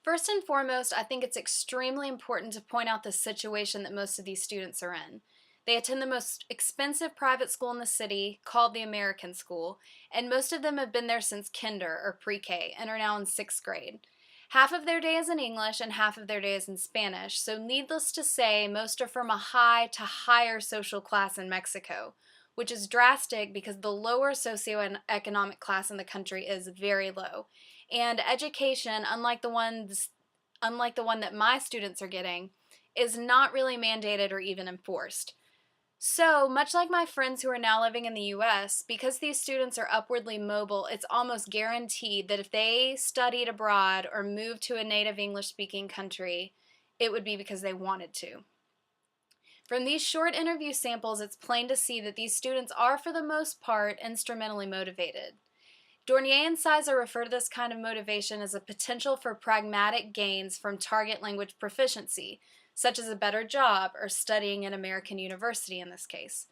First and foremost, I think it's extremely important to point out the situation that most of these students are in. They attend the most expensive private school in the city, called the American School, and most of them have been there since kinder or pre-K and are now in 6th grade. Half of their day is in English and half of their day is in Spanish, so needless to say, most are from a high to higher social class in Mexico, which is drastic because the lower socioeconomic class in the country is very low. And education, unlike the one that my students are getting, is not really mandated or even enforced. So, much like my friends who are now living in the US, because these students are upwardly mobile, it's almost guaranteed that if they studied abroad or moved to a native English speaking country, it would be because they wanted to. From these short interview samples, it's plain to see that these students are, for the most part, instrumentally motivated. Dornier and Sizer refer to this kind of motivation as a potential for pragmatic gains from target language proficiency, such as a better job or studying at American University in this case.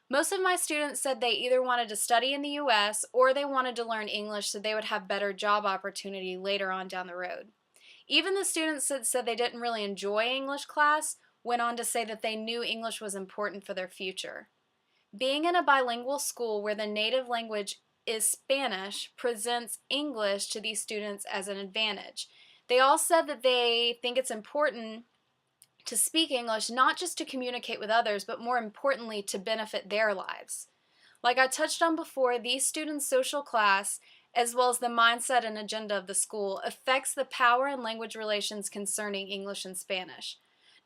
Most of my students said they either wanted to study in the US or they wanted to learn English so they would have better job opportunity later on down the road. Even the students that said they didn't really enjoy English class went on to say that they knew English was important for their future. Being in a bilingual school where the native language is Spanish presents English to these students as an advantage. They all said that they think it's important to speak English not just to communicate with others, but more importantly to benefit their lives. Like I touched on before, these students' social class, as well as the mindset and agenda of the school, affects the power and language relations concerning English and Spanish.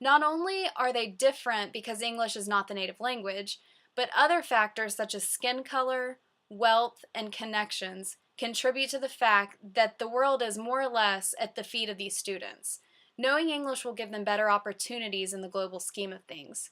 Not only are they different because English is not the native language, but other factors such as skin color, wealth, and connections contribute to the fact that the world is more or less at the feet of these students. Knowing English will give them better opportunities in the global scheme of things.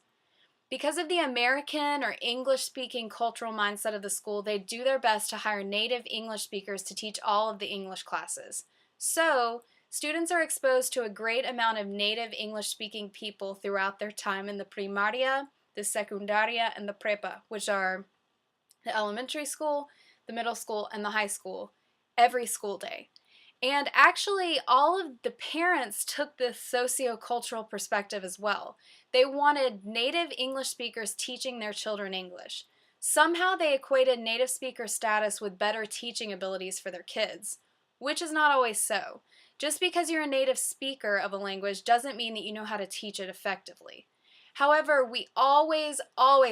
Because of the American or English-speaking cultural mindset of the school, they do their best to hire native English speakers to teach all of the English classes. So, students are exposed to a great amount of native English-speaking people throughout their time in the primaria, the secundaria, and the prepa, which are the elementary school, the middle school, and the high school, every school day. And actually, all of the parents took this socio-cultural perspective as well. They wanted native English speakers teaching their children English. Somehow they equated native speaker status with better teaching abilities for their kids, which is not always so. Just because you're a native speaker of a language doesn't mean that you know how to teach it effectively. However, we always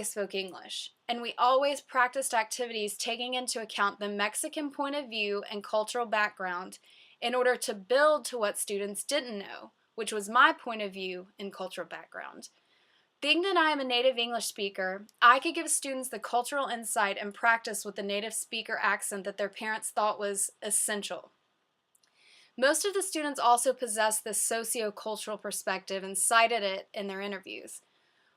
spoke English, and we always practiced activities taking into account the Mexican point of view and cultural background in order to build to what students didn't know, which was my point of view and cultural background. Being that I am a native English speaker, I could give students the cultural insight and practice with the native speaker accent that their parents thought was essential. Most of the students also possess this socio-cultural perspective and cited it in their interviews.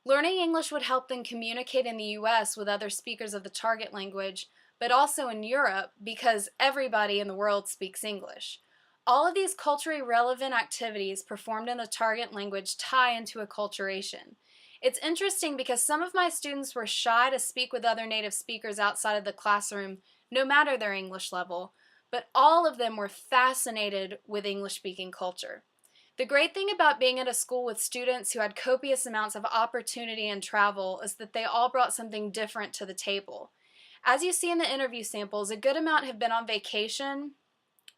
Learning English would help them communicate in the US with other speakers of the target language, but also in Europe because everybody in the world speaks English. All of these culturally relevant activities performed in the target language tie into acculturation. It's interesting because some of my students were shy to speak with other native speakers outside of the classroom, no matter their English level, but all of them were fascinated with English-speaking culture. The great thing about being at a school with students who had copious amounts of opportunity and travel is that they all brought something different to the table. As you see in the interview samples, a good amount have been on vacation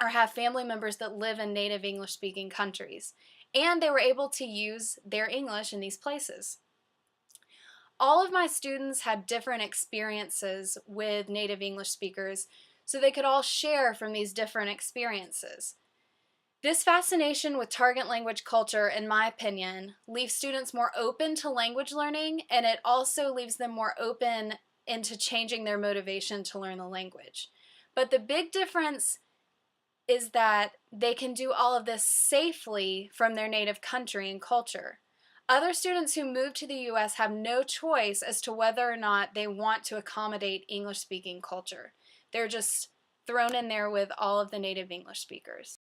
or have family members that live in native English-speaking countries, and they were able to use their English in these places. All of my students had different experiences with native English speakers, so they could all share from these different experiences. This fascination with target language culture, in my opinion, leaves students more open to language learning, and it also leaves them more open into changing their motivation to learn the language. But the big difference is that they can do all of this safely from their native country and culture. Other students who move to the US have no choice as to whether or not they want to accommodate English-speaking culture. They're just thrown in there with all of the native English speakers.